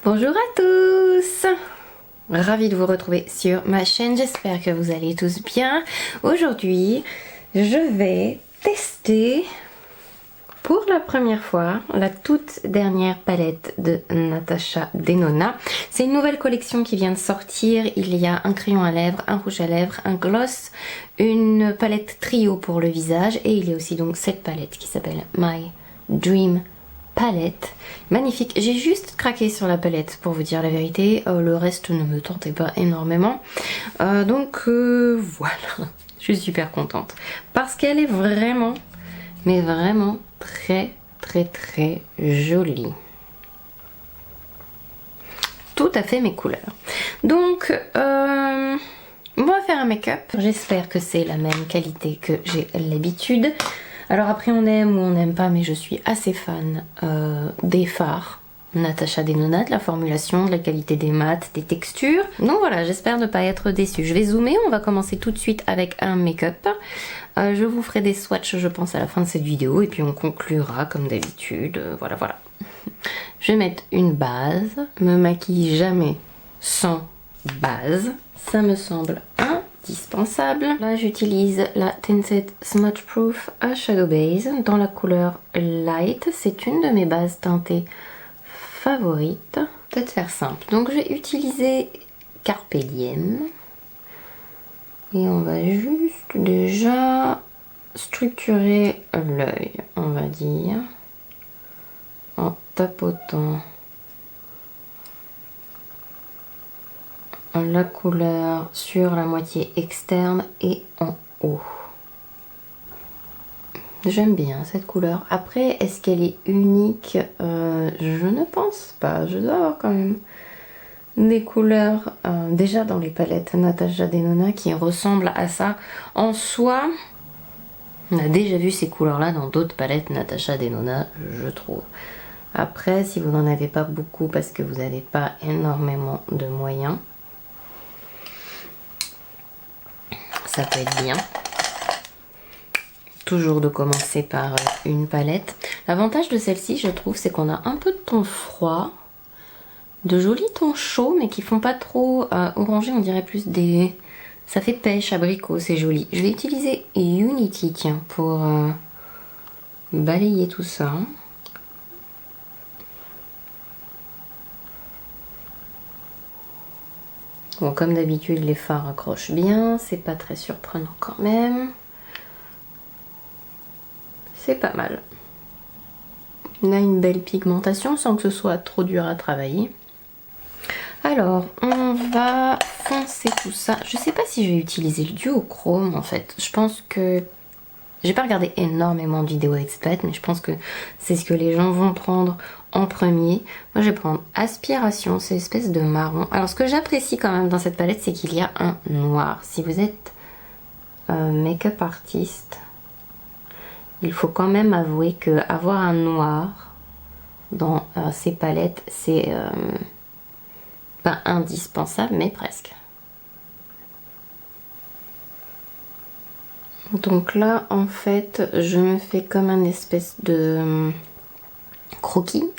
Bonjour à tous! Ravie de vous retrouver sur ma chaîne, j'espère que vous allez tous bien. Aujourd'hui, je vais tester pour la première fois la toute dernière palette de Natasha Denona. C'est une nouvelle collection qui vient de sortir. Il y a un crayon à lèvres, un rouge à lèvres, un gloss, une palette trio pour le visage et il y a aussi donc cette palette qui s'appelle My Dream Palette. Magnifique, j'ai juste craqué sur la palette pour vous dire la vérité, le reste ne me tentait pas énormément, donc voilà, je suis super contente parce qu'elle est vraiment, mais vraiment très jolie, tout à fait mes couleurs. Donc on va faire un make-up, j'espère que c'est la même qualité que j'ai l'habitude. Alors après on aime ou on n'aime pas, mais je suis assez fan des fards Natasha Denona, de la formulation, de la qualité des mats, des textures. Donc voilà, j'espère ne pas être déçue. Je vais zoomer, on va commencer tout de suite avec un make-up. Je vous ferai des swatchs je pense à la fin de cette vidéo et puis on conclura comme d'habitude. Voilà. Je vais mettre une base, me maquille jamais sans base, ça me semble indispensable. Là j'utilise la Tinted Smudge Proof Shadow Base dans la couleur Light. C'est une de mes bases teintées favorites. Peut-être faire simple. Donc je vais utiliser Carpe Diem. Et on va juste déjà structurer l'œil, on va dire, en tapotant la couleur sur la moitié externe et en haut. J'aime bien cette couleur. Après, est-ce qu'elle est unique? Je ne pense pas. Je dois avoir quand même des couleurs déjà dans les palettes Natasha Denona qui ressemblent à ça. En soi, on a déjà vu ces couleurs-là dans d'autres palettes Natasha Denona, je trouve. Après, si vous n'en avez pas beaucoup parce que vous n'avez pas énormément de moyens, ça peut être bien. Toujours de commencer par une palette. L'avantage de celle-ci, je trouve, c'est qu'on a un peu de ton froid, de jolis tons chauds, mais qui font pas trop orangé, on dirait plus des... Ça fait pêche, abricot, c'est joli. Je vais utiliser Unity, tiens, pour balayer tout ça. Bon, comme d'habitude, les fards accrochent bien, c'est pas très surprenant quand même. C'est pas mal. On a une belle pigmentation sans que ce soit trop dur à travailler. Alors, on va foncer tout ça. Je sais pas si je vais utiliser le duochrome en fait. Je pense que... J'ai pas regardé énormément de vidéos express, mais je pense que c'est ce que les gens vont prendre en premier. Moi, je vais prendre Aspiration, c'est espèce de marron. Alors, ce que j'apprécie quand même dans cette palette, c'est qu'il y a un noir. Si vous êtes make-up artiste, il faut quand même avouer que avoir un noir dans ces palettes, c'est pas indispensable, mais presque. Donc là, en fait, je me fais comme un espèce de croquis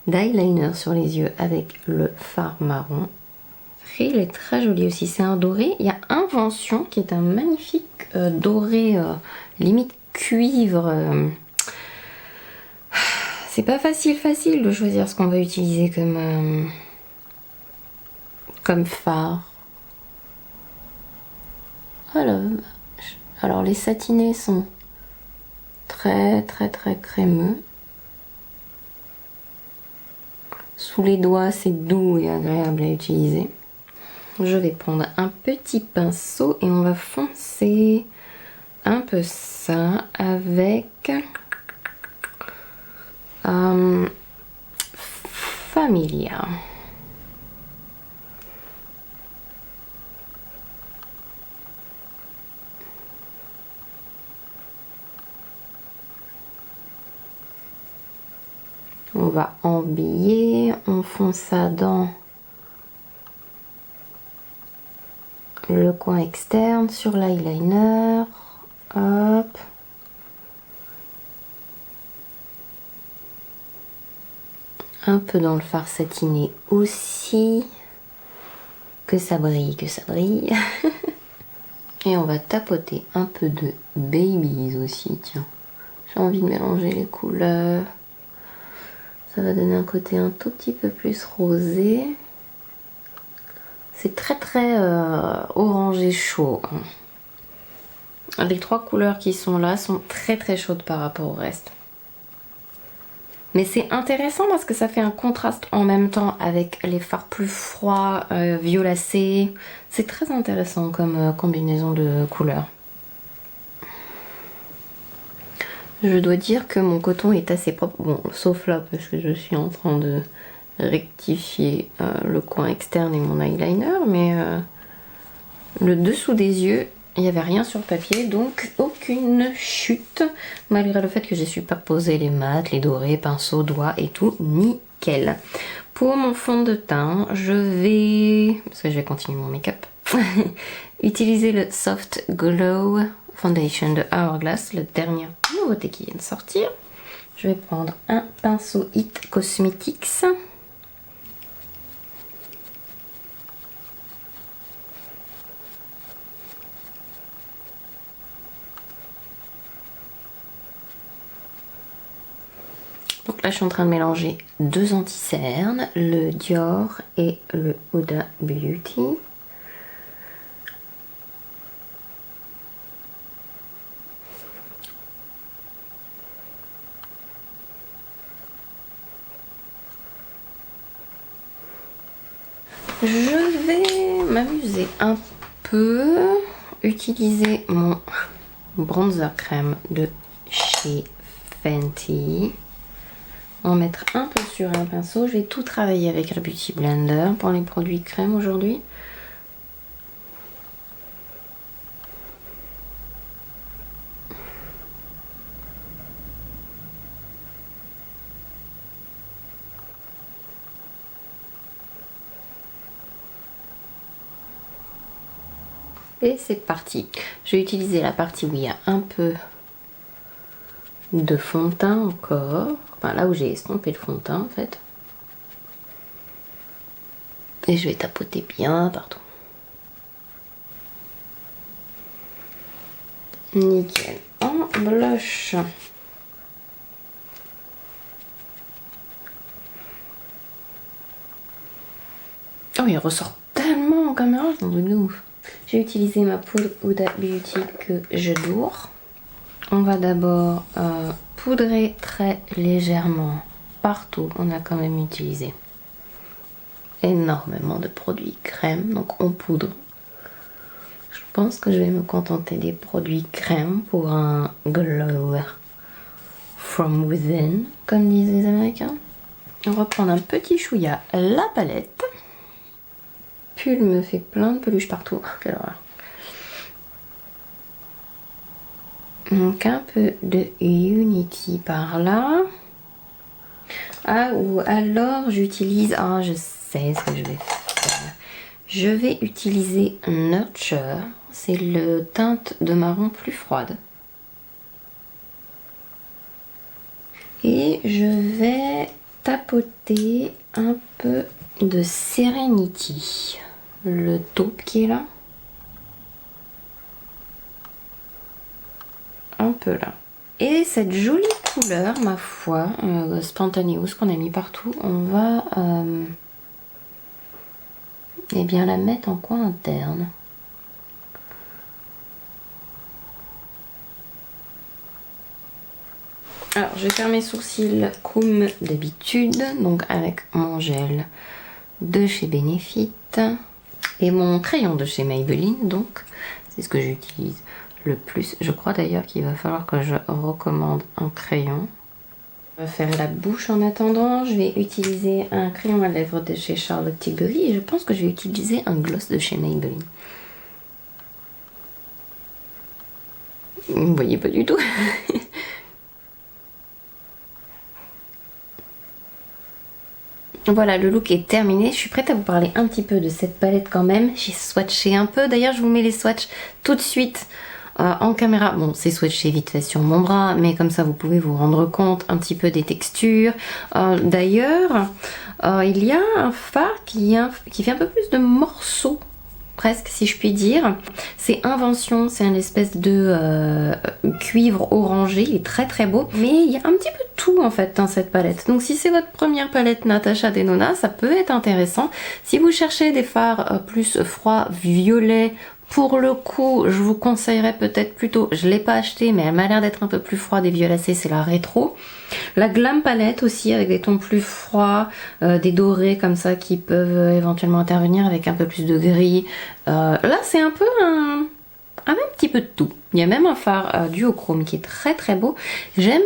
d'eyeliner sur les yeux avec le fard marron. Et il est très joli aussi, c'est un doré. Il y a Invention qui est un magnifique doré limite cuivre. C'est pas facile de choisir ce qu'on va utiliser comme fard. Alors les satinés sont très crémeux. Sous les doigts, c'est doux et agréable à utiliser. Je vais prendre un petit pinceau et on va foncer un peu ça avec Familia. On va embiller, on fond ça dans le coin externe, sur l'eyeliner. Hop. Un peu dans le fard satiné aussi. Que ça brille, que ça brille. Et on va tapoter un peu de Babies aussi, tiens. J'ai envie de mélanger les couleurs. Ça va donner un côté un tout petit peu plus rosé. C'est très orangé chaud. Les 3 couleurs qui sont là sont très chaudes par rapport au reste. Mais c'est intéressant parce que ça fait un contraste en même temps avec les fards plus froids, violacés. C'est très intéressant comme combinaison de couleurs. Je dois dire que mon coton est assez propre, bon, sauf là parce que je suis en train de rectifier le coin externe et mon eyeliner, mais le dessous des yeux, il n'y avait rien sur le papier, donc aucune chute, malgré le fait que j'ai superposé les mats, les dorés, pinceau, doigts et tout, nickel. Pour mon fond de teint, je vais, parce que je vais continuer mon make-up, utiliser le Soft Glow Foundation de Hourglass, la dernière nouveauté qui vient de sortir. Je vais prendre un pinceau It Cosmetics. Donc là, je suis en train de mélanger 2 anti-cernes, le Dior et le Huda Beauty. Je vais m'amuser un peu, utiliser mon bronzer crème de chez Fenty. En mettre un peu sur un pinceau. Je vais tout travailler avec le Beauty Blender pour les produits crème aujourd'hui. Et c'est parti. Je vais utiliser la partie où il y a un peu de fond de teint encore. Enfin là où j'ai estompé le fond de teint en fait. Et je vais tapoter bien partout. Nickel. En blush. Oh, il ressort tellement en caméra, c'est un truc de ouf. J'ai utilisé ma poudre Huda Beauty que j'adore. On va d'abord poudrer très légèrement partout. On a quand même utilisé énormément de produits crème, donc on poudre. Je pense que je vais me contenter des produits crème pour un glow from within, comme disent les Américains. On va prendre un petit chouïa la palette. Pull me fait plein de peluches partout. Quelle horreur. Donc un peu de Unity par là. Ah, ou alors j'utilise... Ah, je sais ce que je vais faire. Je vais utiliser Nurture. C'est le teinte de marron plus froide. Et je vais tapoter un peu de Serenity. Le taupe qui est là. Un peu là. Et cette jolie couleur, ma foi, Spontaneous qu'on a mis partout, on va eh bien la mettre en coin interne. Alors je vais faire mes sourcils comme d'habitude, donc avec mon gel de chez Benefit et mon crayon de chez Maybelline, donc c'est ce que j'utilise le plus. Je crois d'ailleurs qu'il va falloir que je recommande un crayon. On va faire la bouche en attendant. Je vais utiliser un crayon à lèvres de chez Charlotte Tilbury et je pense que je vais utiliser un gloss de chez Maybelline. Vous ne voyez pas du tout. Voilà, le look est terminé. Je suis prête à vous parler un petit peu de cette palette quand même. J'ai swatché un peu. D'ailleurs, je vous mets les swatchs tout de suite en caméra. Bon, c'est swatché vite fait sur mon bras, mais comme ça, vous pouvez vous rendre compte un petit peu des textures. D'ailleurs, il y a un fard qui fait un peu plus de morceaux. Presque, si je puis dire. C'est Invention, c'est une espèce de cuivre orangé, il est très très beau. Mais il y a un petit peu de tout en fait dans cette palette. Donc si c'est votre première palette Natasha Denona, ça peut être intéressant. Si vous cherchez des fards plus froids, violets, pour le coup, je vous conseillerais peut-être plutôt, je ne l'ai pas acheté, mais elle m'a l'air d'être un peu plus froide et violacée, c'est la Rétro. La Glam Palette aussi, avec des tons plus froids, des dorés comme ça qui peuvent éventuellement intervenir avec un peu plus de gris. Là, c'est un peu un même petit peu de tout. Il y a même un fard duochrome qui est très très beau. J'aime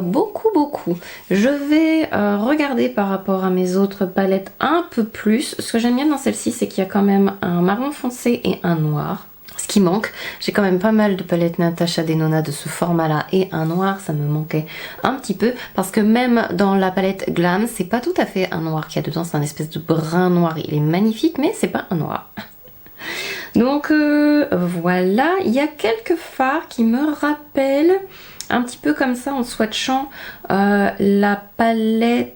beaucoup. Je vais regarder par rapport à mes autres palettes un peu plus. Ce que j'aime bien dans celle-ci, c'est qu'il y a quand même un marron foncé et un noir. Ce qui manque, j'ai quand même pas mal de palettes Natasha Denona de ce format-là et un noir, ça me manquait un petit peu parce que même dans la palette Glam, c'est pas tout à fait un noir qu'il y a dedans, c'est un espèce de brun noir. Il est magnifique, mais c'est pas un noir. Donc voilà, il y a quelques fards qui me rappellent un petit peu comme ça en swatchant la palette,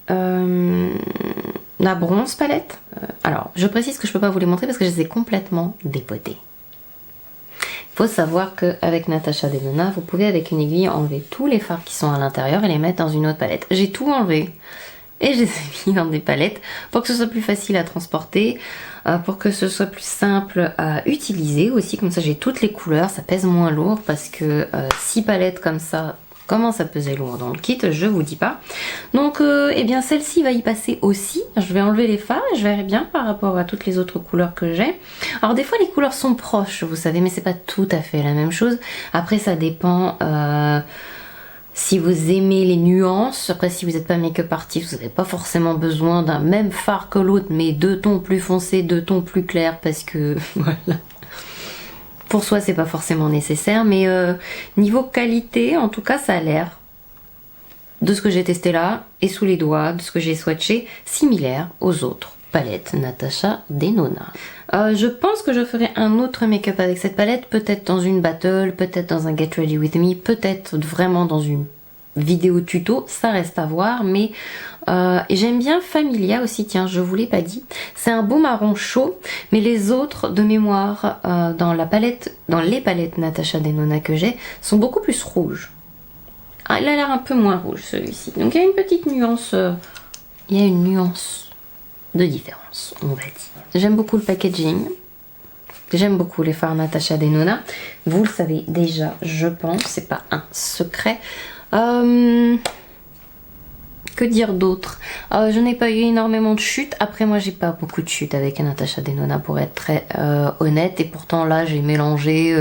la bronze palette. Alors, je précise que je peux pas vous les montrer parce que je les ai complètement dépotées. Il faut savoir qu'avec Natasha Denona, vous pouvez avec une aiguille enlever tous les fards qui sont à l'intérieur et les mettre dans une autre palette. J'ai tout enlevé et je les ai mis dans des palettes pour que ce soit plus facile à transporter, pour que ce soit plus simple à utiliser aussi. Comme ça, j'ai toutes les couleurs, ça pèse moins lourd parce que 6 palettes comme ça commence à peser lourd dans le kit, je vous dis pas. Donc, eh bien, celle-ci va y passer aussi. Je vais enlever les fards et je verrai bien par rapport à toutes les autres couleurs que j'ai. Alors, des fois, les couleurs sont proches, vous savez, mais c'est pas tout à fait la même chose. Après, ça dépend si vous aimez les nuances. Après, si vous n'êtes pas make-up artist, vous n'avez pas forcément besoin d'un même fard que l'autre, mais 2 tons plus foncés, 2 tons plus clairs, parce que, voilà. Pour soi, c'est pas forcément nécessaire, mais niveau qualité, en tout cas, ça a l'air, de ce que j'ai testé là, et sous les doigts, de ce que j'ai swatché, similaire aux autres palettes Natasha Denona. Je pense que je ferai un autre make-up avec cette palette, peut-être dans une battle, peut-être dans un Get Ready With Me, peut-être vraiment dans une vidéo tuto, ça reste à voir, mais j'aime bien Familia aussi, tiens, je vous l'ai pas dit. C'est un beau marron chaud, mais les autres de mémoire dans les palettes Natasha Denona que j'ai sont beaucoup plus rouges. Ah, il a l'air un peu moins rouge celui-ci. Donc il y a une petite nuance, il y a une nuance de différence, on va dire. J'aime beaucoup le packaging. J'aime beaucoup les fards Natasha Denona. Vous le savez déjà, je pense, c'est pas un secret. Que dire d'autre? Je n'ai pas eu énormément de chutes. Après, moi, j'ai pas beaucoup de chutes avec Natasha Denona pour être très honnête. Et pourtant, là, j'ai mélangé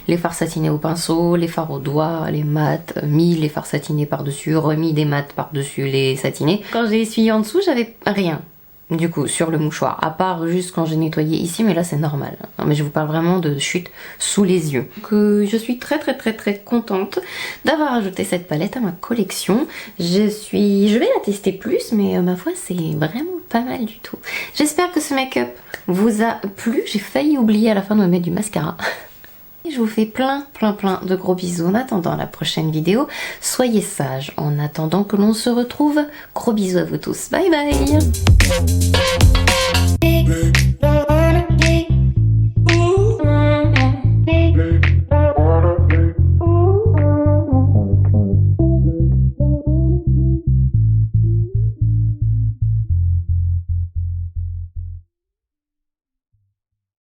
les fards satinés au pinceau, les fards au doigt, les mats, mis les fards satinés par-dessus, remis des mats par-dessus les satinés. Quand j'ai essuyé en dessous, j'avais rien. Du coup, sur le mouchoir, à part juste quand j'ai nettoyé ici, mais là c'est normal. Non, mais je vous parle vraiment de chute sous les yeux. Donc, je suis très contente d'avoir ajouté cette palette à ma collection. Je vais la tester plus, mais ma foi, c'est vraiment pas mal du tout. J'espère que ce make-up vous a plu. J'ai failli oublier à la fin de me mettre du mascara. Je vous fais plein de gros bisous en attendant la prochaine vidéo. Soyez sages en attendant que l'on se retrouve. Gros bisous à vous tous. Bye bye.